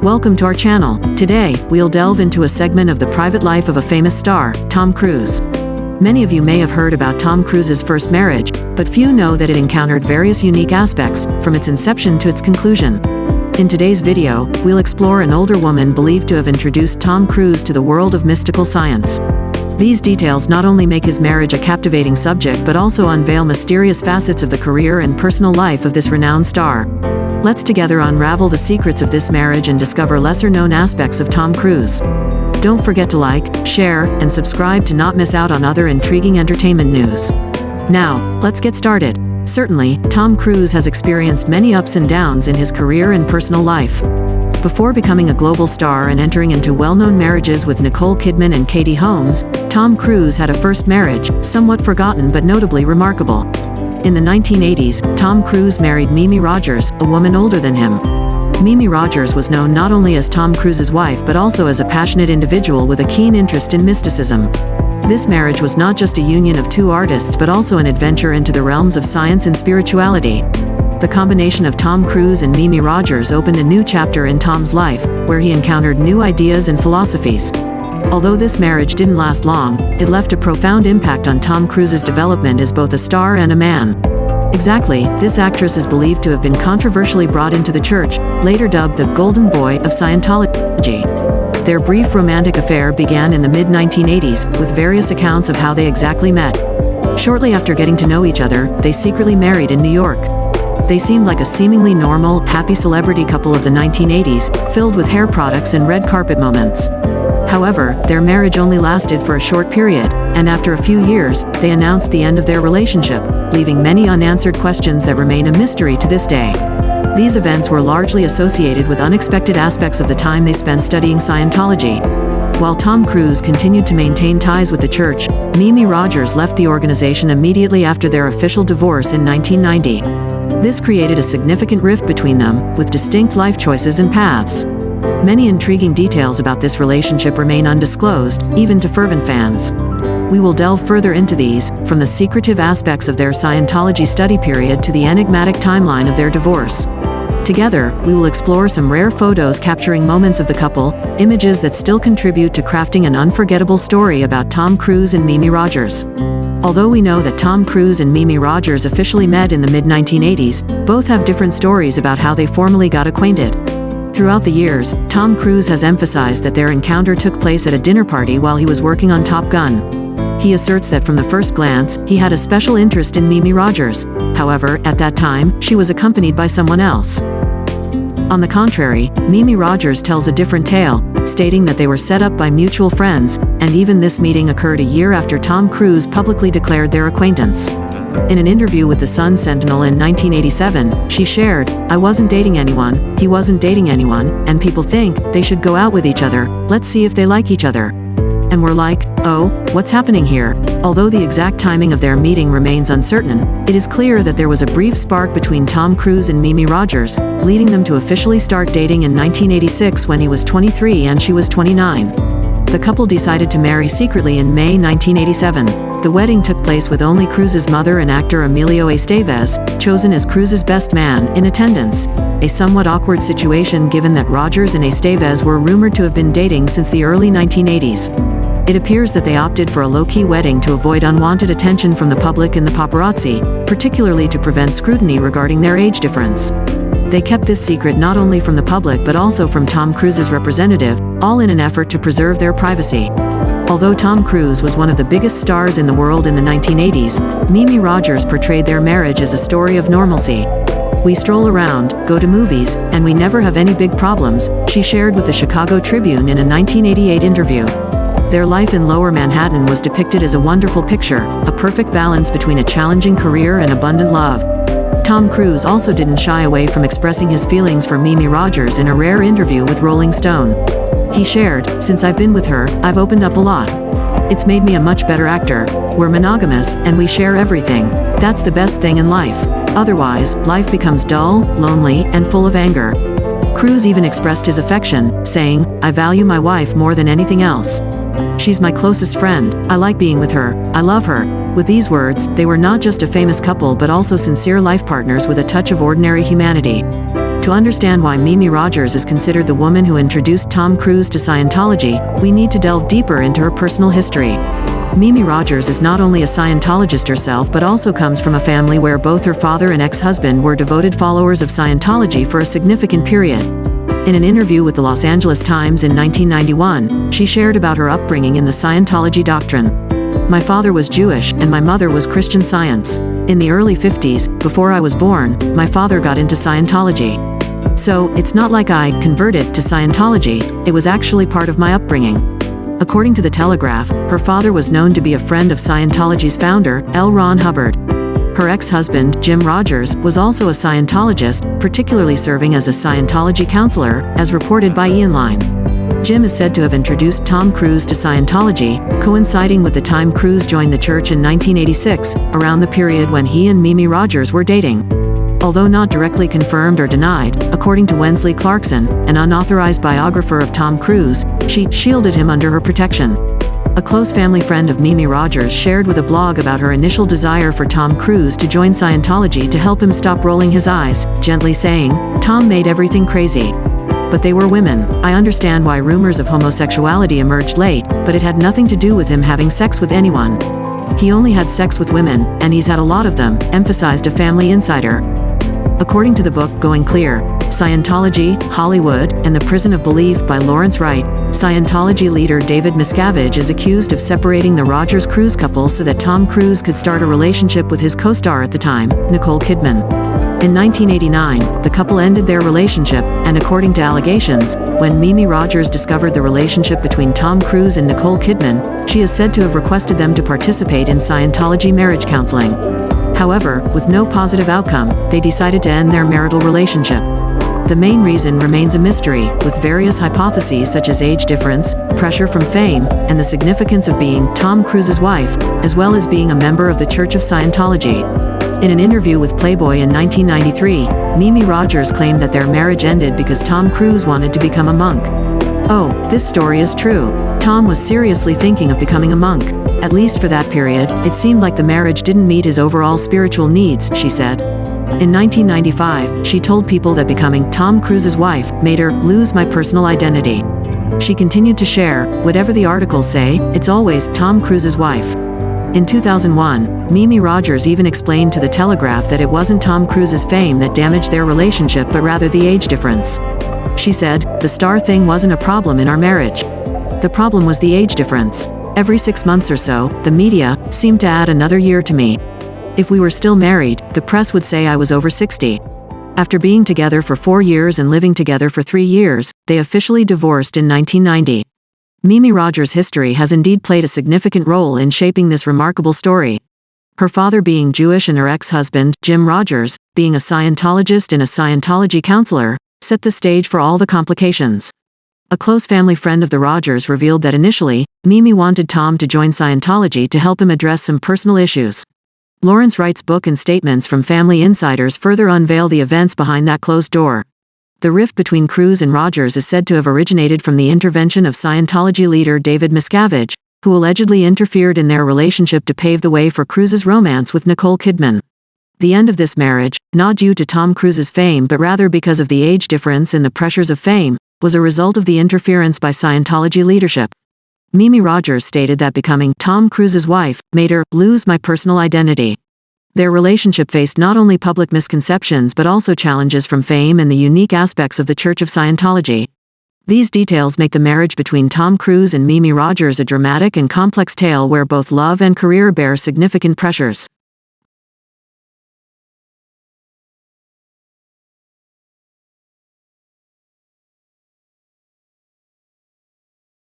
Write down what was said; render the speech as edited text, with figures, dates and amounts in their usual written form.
Welcome to our channel. Today, we'll delve into a segment of the private life of a famous star, Tom Cruise. Many of you may have heard about Tom Cruise's first marriage, but few know that it encountered various unique aspects, from its inception to its conclusion. In today's video, we'll explore an older woman believed to have introduced Tom Cruise to the world of mystical science. These details not only make his marriage a captivating subject but also unveil mysterious facets of the career and personal life of this renowned star. Let's together unravel the secrets of this marriage and discover lesser-known aspects of Tom Cruise. Don't forget to like, share, and subscribe to not miss out on other intriguing entertainment news. Now, let's get started. Certainly, Tom Cruise has experienced many ups and downs in his career and personal life. Before becoming a global star and entering into well-known marriages with Nicole Kidman and Katie Holmes, Tom Cruise had a first marriage, somewhat forgotten but notably remarkable. In the 1980s, Tom Cruise married Mimi Rogers, a woman older than him. Mimi Rogers was known not only as Tom Cruise's wife but also as a passionate individual with a keen interest in mysticism. This marriage was not just a union of two artists but also an adventure into the realms of science and spirituality. The combination of Tom Cruise and Mimi Rogers opened a new chapter in Tom's life, where he encountered new ideas and philosophies. Although this marriage didn't last long, it left a profound impact on Tom Cruise's development as both a star and a man. Exactly, this actress is believed to have been controversially brought into the church, later dubbed the Golden Boy of Scientology. Their brief romantic affair began in the mid-1980s, with various accounts of how they exactly met. Shortly after getting to know each other, they secretly married in New York. They seemed like a seemingly normal, happy celebrity couple of the 1980s, filled with hair products and red carpet moments. However, their marriage only lasted for a short period, and after a few years, they announced the end of their relationship, leaving many unanswered questions that remain a mystery to this day. These events were largely associated with unexpected aspects of the time they spent studying Scientology. While Tom Cruise continued to maintain ties with the church, Mimi Rogers left the organization immediately after their official divorce in 1990. This created a significant rift between them, with distinct life choices and paths. Many intriguing details about this relationship remain undisclosed, even to fervent fans. We will delve further into these, from the secretive aspects of their Scientology study period to the enigmatic timeline of their divorce. Together, we will explore some rare photos capturing moments of the couple, images that still contribute to crafting an unforgettable story about Tom Cruise and Mimi Rogers. Although we know that Tom Cruise and Mimi Rogers officially met in the mid-1980s, both have different stories about how they formally got acquainted. Throughout the years, Tom Cruise has emphasized that their encounter took place at a dinner party while he was working on Top Gun. He asserts that from the first glance, he had a special interest in Mimi Rogers. However, at that time, she was accompanied by someone else. On the contrary, Mimi Rogers tells a different tale, stating that they were set up by mutual friends, and even this meeting occurred a year after Tom Cruise publicly declared their acquaintance. In an interview with the Sun Sentinel in 1987, she shared, "I wasn't dating anyone, he wasn't dating anyone, and people think they should go out with each other, let's see if they like each other." And we're like, oh, what's happening here? Although the exact timing of their meeting remains uncertain, it is clear that there was a brief spark between Tom Cruise and Mimi Rogers, leading them to officially start dating in 1986 when he was 23 and she was 29. The couple decided to marry secretly in May 1987. The wedding took place with only Cruise's mother and actor Emilio Estevez, chosen as Cruise's best man, in attendance. A somewhat awkward situation given that Rogers and Estevez were rumored to have been dating since the early 1980s. It appears that they opted for a low-key wedding to avoid unwanted attention from the public and the paparazzi, particularly to prevent scrutiny regarding their age difference. They kept this secret not only from the public but also from Tom Cruise's representative, all in an effort to preserve their privacy. Although Tom Cruise was one of the biggest stars in the world in the 1980s, Mimi Rogers portrayed their marriage as a story of normalcy. "We stroll around, go to movies, and we never have any big problems," she shared with the Chicago Tribune in a 1988 interview. Their life in Lower Manhattan was depicted as a wonderful picture, a perfect balance between a challenging career and abundant love. Tom Cruise also didn't shy away from expressing his feelings for Mimi Rogers in a rare interview with Rolling Stone. He shared, "Since I've been with her, I've opened up a lot. It's made me a much better actor. We're monogamous, and we share everything. That's the best thing in life. Otherwise, life becomes dull, lonely, and full of anger." Cruise even expressed his affection, saying, "I value my wife more than anything else. She's my closest friend, I like being with her, I love her." With these words, they were not just a famous couple but also sincere life partners with a touch of ordinary humanity. To understand why Mimi Rogers is considered the woman who introduced Tom Cruise to Scientology, we need to delve deeper into her personal history. Mimi Rogers is not only a Scientologist herself but also comes from a family where both her father and ex-husband were devoted followers of Scientology for a significant period. In an interview with the Los Angeles Times in 1991, she shared about her upbringing in the Scientology doctrine. "My father was Jewish, and my mother was Christian Science. In the early 50s, before I was born, my father got into Scientology. So, it's not like I converted to Scientology, it was actually part of my upbringing." According to The Telegraph, her father was known to be a friend of Scientology's founder, L. Ron Hubbard. Her ex-husband, Jim Rogers, was also a Scientologist, particularly serving as a Scientology counselor, as reported by Ian Line. Jim is said to have introduced Tom Cruise to Scientology, coinciding with the time Cruise joined the church in 1986, around the period when he and Mimi Rogers were dating. Although not directly confirmed or denied, according to Wensley Clarkson, an unauthorized biographer of Tom Cruise, she shielded him under her protection. A close family friend of Mimi Rogers shared with a blog about her initial desire for Tom Cruise to join Scientology to help him stop rolling his eyes, gently saying, "Tom made everything crazy. But they were women. I understand why rumors of homosexuality emerged late, but it had nothing to do with him having sex with anyone. He only had sex with women, and he's had a lot of them," emphasized a family insider. According to the book Going Clear, Scientology, Hollywood, and the Prison of Belief by Lawrence Wright, Scientology leader David Miscavige is accused of separating the Rogers-Cruise couple so that Tom Cruise could start a relationship with his co-star at the time, Nicole Kidman. In 1989, the couple ended their relationship, and according to allegations, when Mimi Rogers discovered the relationship between Tom Cruise and Nicole Kidman, she is said to have requested them to participate in Scientology marriage counseling. However, with no positive outcome, they decided to end their marital relationship. The main reason remains a mystery, with various hypotheses such as age difference, pressure from fame, and the significance of being Tom Cruise's wife, as well as being a member of the Church of Scientology. In an interview with Playboy in 1993, Mimi Rogers claimed that their marriage ended because Tom Cruise wanted to become a monk. "Oh, this story is true. Tom was seriously thinking of becoming a monk. At least for that period, it seemed like the marriage didn't meet his overall spiritual needs," she said. In 1995, she told People that becoming Tom Cruise's wife made her lose my personal identity. She continued to share, "Whatever the articles say, it's always Tom Cruise's wife." In 2001, Mimi Rogers even explained to The Telegraph that it wasn't Tom Cruise's fame that damaged their relationship but rather the age difference. She said, "The star thing wasn't a problem in our marriage. The problem was the age difference. Every 6 months or so, the media seemed to add another year to me. If we were still married, the press would say I was over 60. After being together for 4 years and living together for 3 years, they officially divorced in 1990. Mimi Rogers' history has indeed played a significant role in shaping this remarkable story. Her father being Jewish and her ex-husband, Jim Rogers, being a Scientologist and a Scientology counselor, set the stage for all the complications. A close family friend of the Rogers revealed that initially, Mimi wanted Tom to join Scientology to help him address some personal issues. Lawrence Wright's book and statements from family insiders further unveil the events behind that closed door. The rift between Cruise and Rogers is said to have originated from the intervention of Scientology leader David Miscavige, who allegedly interfered in their relationship to pave the way for Cruise's romance with Nicole Kidman. The end of this marriage, not due to Tom Cruise's fame but rather because of the age difference and the pressures of fame, was a result of the interference by Scientology leadership. Mimi Rogers stated that becoming Tom Cruise's wife made her lose my personal identity. Their relationship faced not only public misconceptions but also challenges from fame and the unique aspects of the Church of Scientology. These details make the marriage between Tom Cruise and Mimi Rogers a dramatic and complex tale where both love and career bear significant pressures.